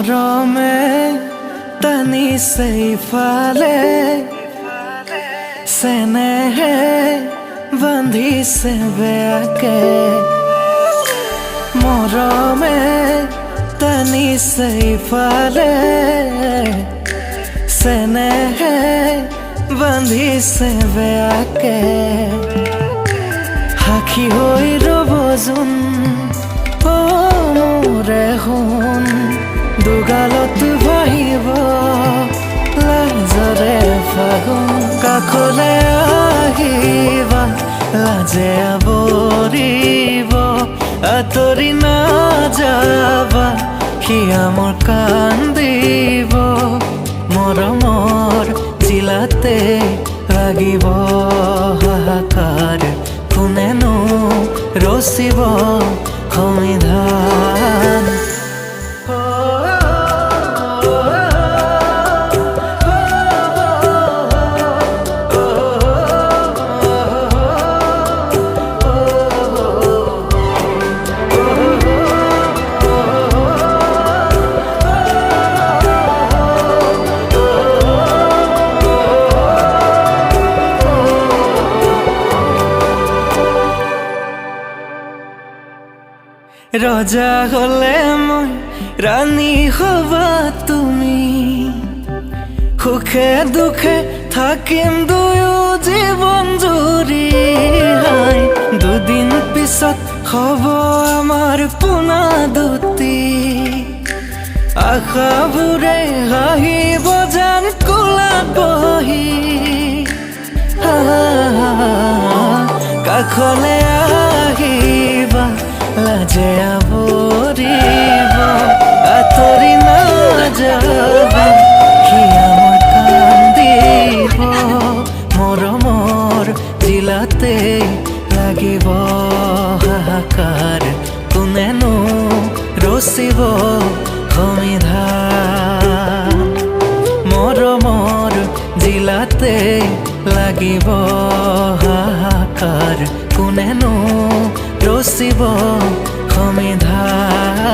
মৰমে টানিছে ইফালে, চেনেহে বান্ধিছে বেয়াকে। মৰমে টানিছে ইফালে, চেনেহে বান্ধিছে বেয়াকে। সাক্ষী হৈ ৰ'ব যোন মোৰে সোণ, দুগালত ভাহিব লাজৰে ফাগুন। কাষলে আহিবা লাজে আৱৰিব, আঁতৰি নাযাবা সিয়া মোৰ কান্দিব। মৰমৰ জিলাতে লাগিব হাহাকাৰ, কোনেনো ৰচিব সমিধান। ৰজা হলে মই ৰাণী হবা তুমি, সুখে দুখে থাকিম দুয়ো জীৱন জুৰি। দুদিন পিছত হব আমাৰ পোনা দুটি, আশাবোৰে হাঁহিব যেন কোলাত বহি। কাষলে আহিবা লাজে আৱৰিব, আঁতৰি নাযাবা সিয়া মোৰ কান্দিব। মৰমৰ জিলাতে লাগিব হাহাকাৰ, কোনেনো ৰচিব সমিধান। মৰমৰ জিলাতে লাগিব হাহাকাৰ, কোনেনো ৰচিব সমিধান।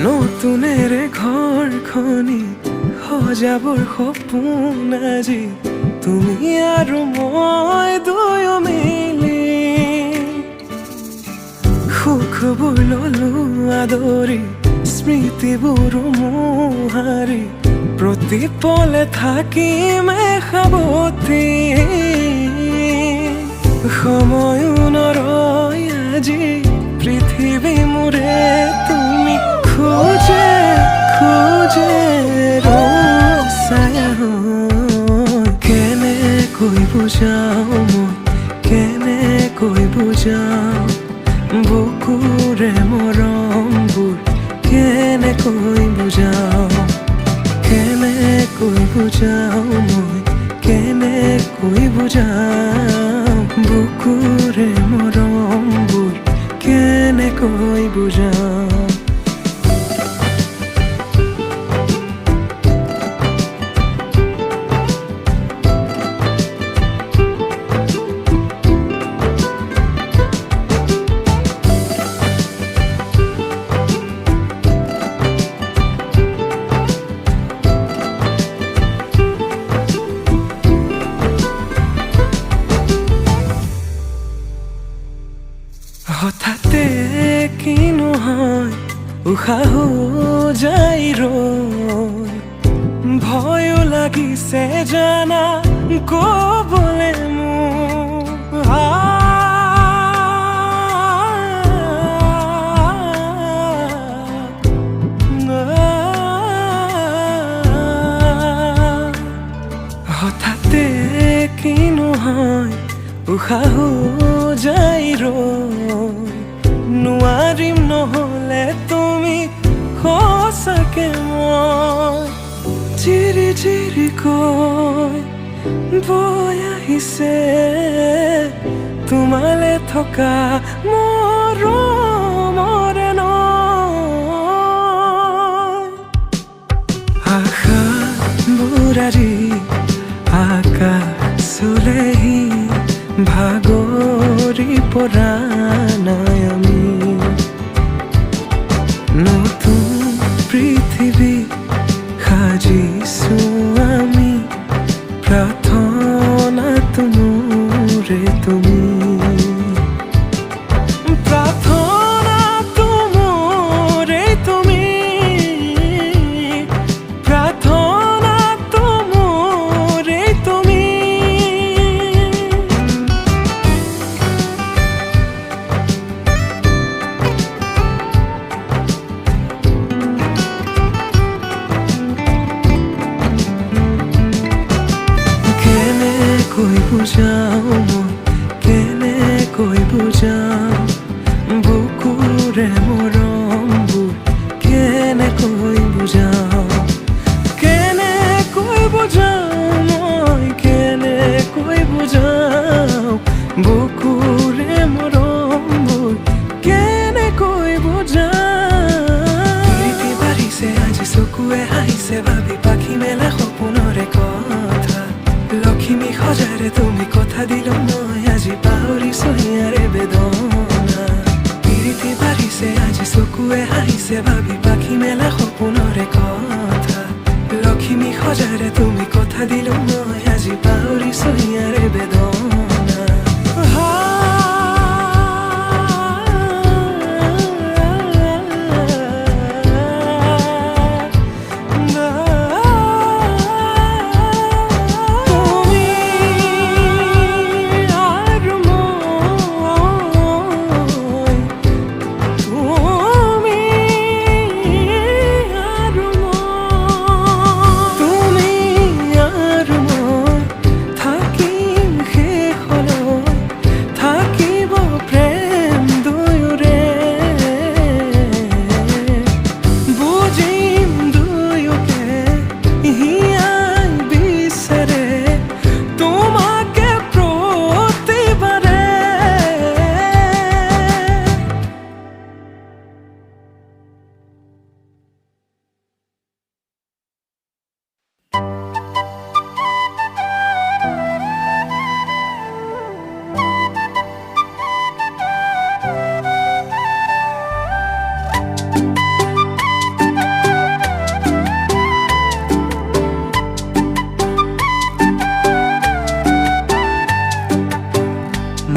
নতুনেৰে ঘৰখনি সজাবৰ সপোন আজি, তুমি আৰু মই দুয়ো মিলি। সুখবোৰ ললো আদৰি, স্মৃতিবোৰ মোহাৰি, প্ৰতি পলে থাকিমে সাৱতি। সময়ো নৰয় আজি, পৃথিৱী মোৰে তুমি খোজে খোজে ৰচায়া। কেনেকৈ বুজাও মই, কেনেকৈ বুজাও বুকুৰে মৰমবোৰ, কেনেকৈ বুজাও, কেনেকৈ বুজাও মই, কেনেকৈ বুজাও বুকুৰে মৰমবোৰ, কেনেকৈ বুজাও। হঠাতে কিনো হয় উশাহো যাই ৰৈ, ভয়ো লাগিছে জানা কবলে মোৰ। হঠাতে কিনো হয় উশাহো যাই ৰৈ, নোৱাৰিম নহলে তুমি সঁচাকে মই চিৰি চিৰি কৈ বৈ আহিছে তোমালে থকা মৰমৰে নৈ আশা বুৰাৰি আকাশ চুলেহি ভাগৰি পৰা নাই আমি নতুন পৃথিৱী সাজিছো আমি প্ৰাৰ্থনা তোমৰে তুমি প্ৰাৰ্থনা তোমৰে তুমি প্ৰাৰ্থনা তোমৰে তুমি কেনেকৈ বুজাও মই কেনেকৈ বুজাও বুকুৰে মৰমবোৰ কেনেকৈ বুজাও কেনেকৈ বুজাও মই কেনেকৈ বুজাও বুকুৰে মৰমবোৰ কেনেকৈ বুজাও প্ৰীতি বাঢ়িছে আজি চকুৱে হাঁহিছে ভাবি পাখি মেলা সপোনৰে কথা লক্ষ্মী সজাৰে তুমি কথা দিলো মই আজি পাহৰিছো ইয়াৰে বেদনা প্ৰীতি বাঢ়িছে আজি চকুৱে হাঁহিছে ভাবি পাখি মেলা সপোনৰে কথা লক্ষ্মী সজাৰে তুমি কথা দিলো মই আজি পাহৰিছো ইয়াৰে বেদনা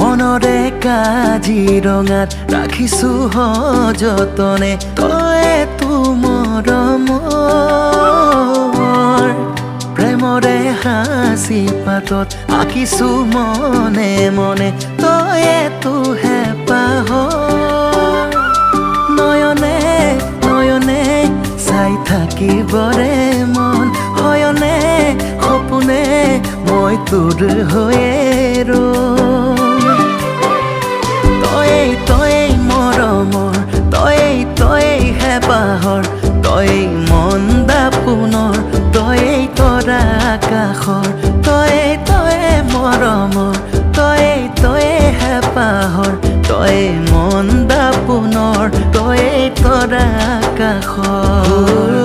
মনৰে কাজিৰঙাত ৰাখিছো সযতনে তয়ে মৰমৰ প্ৰেমৰে হাঁচি পাতত আঁকিছো মনে মনে তয়ে হেঁপাহৰ নয়নে নয়নে চাই থাকিবৰে মন হয়নে সপোনে মই তোৰ হৈয়ে ৰম তয়ে মৰমৰ তয়ে হেঁপাহৰ তয়ে মন দাপোনৰ তয়ে তৰা আকাশৰ তয়ে মৰমৰ তয়ে হেঁপাহৰ তয়ে মন দাপোনৰ তয়ে তৰা আকাশৰ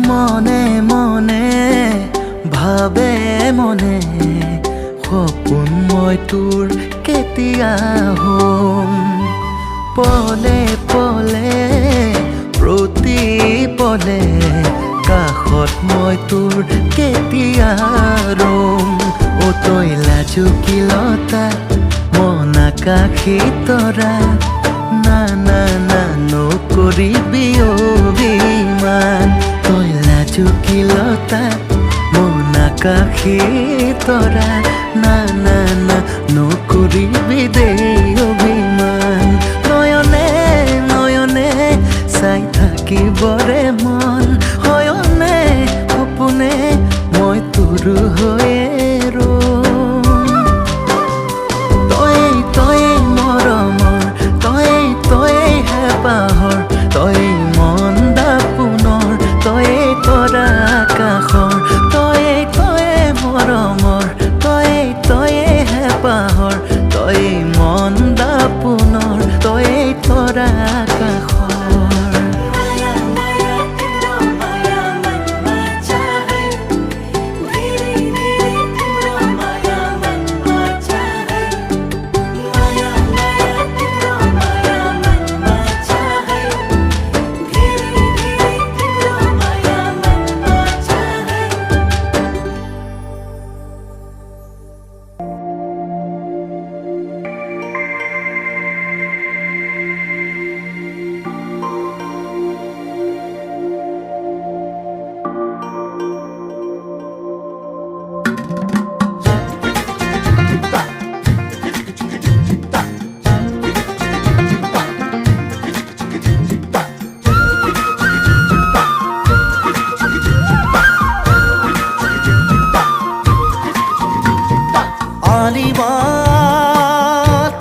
মনে মনে ভাবে মনে সপোন মই তোৰ কেতিয়া কেতিয়া হ'ম পলে পলে প্ৰতি পলে কাষত মই তোৰ কেতিয়া ৰম অ তই লাজুকীলতা মন আকাশী তৰা না না না নকৰিবি অভিমান তই লাজুকীলতা মন আকাশী তৰা না না না নকৰিবি দেই অভিমান নয়নে নয়নে চাই থাকিবৰে মন হয়নে সপোনে মই তোৰ হৈয়ে ৰম তই মৰমৰ তই হেঁপাহৰ তই মন্দা পুনৰ তই তৰা আকাশৰ তই মৰমৰ তই হেঁপাহৰ তই মন্দা পুনৰ তই তৰা আকাশৰ আলিবাত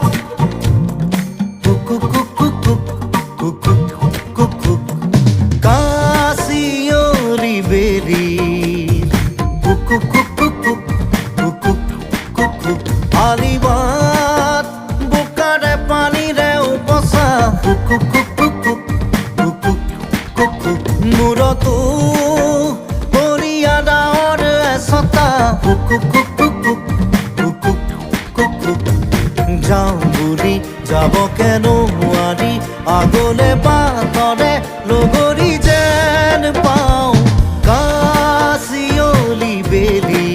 কুক কুক কুক কুক কুক কুক কাশিয়লি বেলি কুক কুক কুক কুক কুক কুক আলিবাত বুকাৰে পানীৰে উপচা কুক কুক কুক কুক কুক কুক মূৰতো বৰিয়া ডাৱৰ এচটা কুক কুক যাওঁ বুলি যাব কেনো নোৱাৰি আগলে বাটৰে লগৰী যেন পাওঁ কাশিয়লি বেলি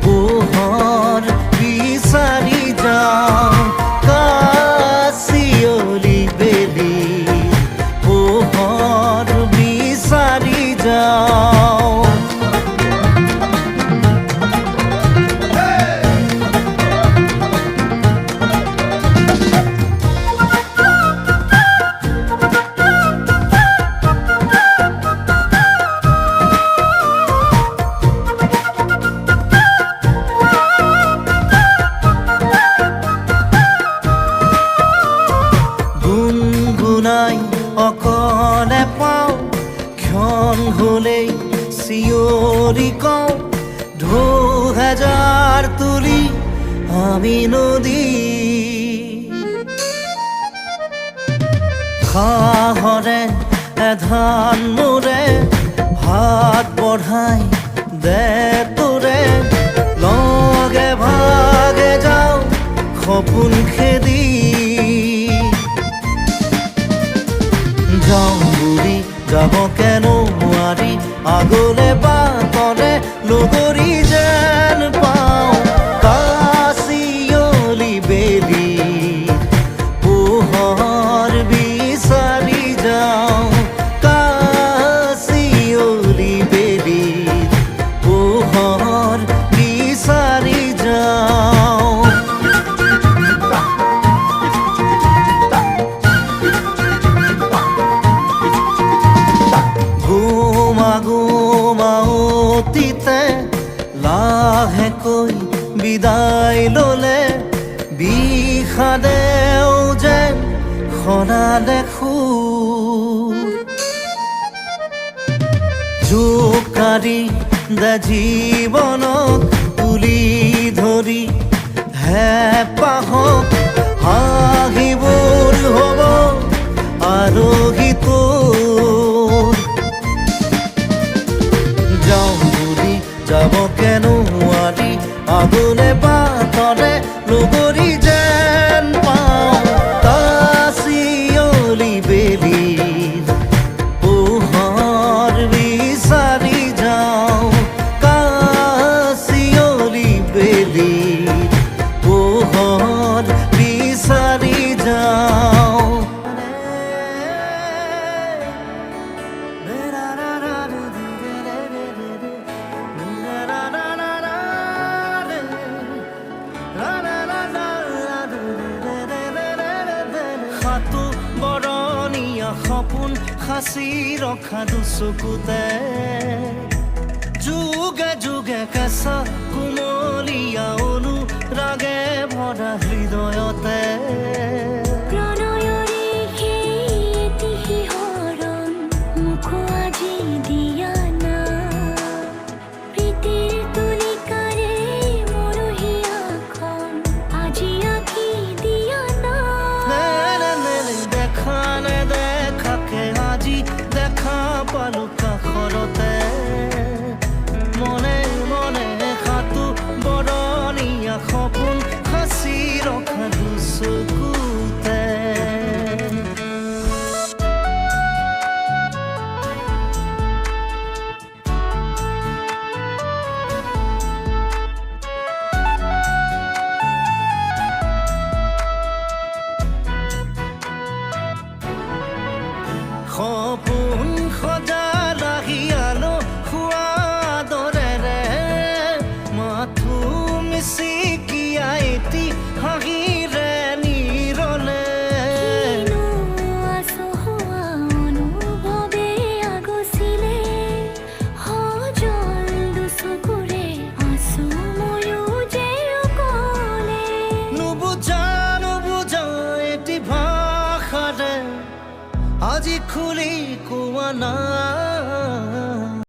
পোহৰ বিচাৰি যাওঁ কাশিয়লি বেলি পোহৰ বিচাৰি যাওঁ অকলে পাওঁ ক্ষণ হলেই চিঞৰি কওঁ ঢৌ হেজাৰ তুলি আমি নদী সাহৰে এধান মোৰে হাত বঢ়াই দে তোৰে লগে ভাগে যাওঁ সপোন খেদি যাওঁ বুলি যাব কেনো নোৱাৰি আগলে বাটৰে লগৰী যেন পাওঁ কাশিয়লি বেলি পোহৰ বিচাৰি যাওঁ কাশিয়লি বেলি পোহৰ বিচাৰি যাওঁ অতীতে লাহেকৈ বিদায় ললে বিষাদেও যেন সদালে সুৰ জোকাৰি দে জীৱনক তুলি ধৰি হেঁপাহক হাঁহিবোৰ হ'ব আৰোহী তোৰ যাওঁ বুলি যাব কেনো নোৱাৰি আগলে বাটৰে লগৰী সপোন সাঁচি ৰখা দুচকুতে যুগে যুগে কেঁচা কোমলীয়া অনুৰাগে ভৰা হৃদয়তে প্ৰণয়ৰে সেই এটি শিহৰণ মোকো আজি দিয়া না প্ৰীতিৰ তুলিকাৰে মোৰ হিয়াখন আজি আঁকি দিয়া না দেখা নেদেখাকে আজি দেখা পালো কাষৰতে মনে মনে খাটো বৰণীয়া সপোন সাঁচি ৰখা দুচকুতে সপোন সজা লাগিয়ালো সোৱাদৰেৰে মাথো মিচিকিয়া এটি হাঁহিৰে নিৰলে কিনো আচহুৱা অনুভৱে আগচিলে সজল দুচকুৰে আছো ময়ো যে অকলে নুবুজা এটি ভাষাৰে আজি খুলি কোৱা নাই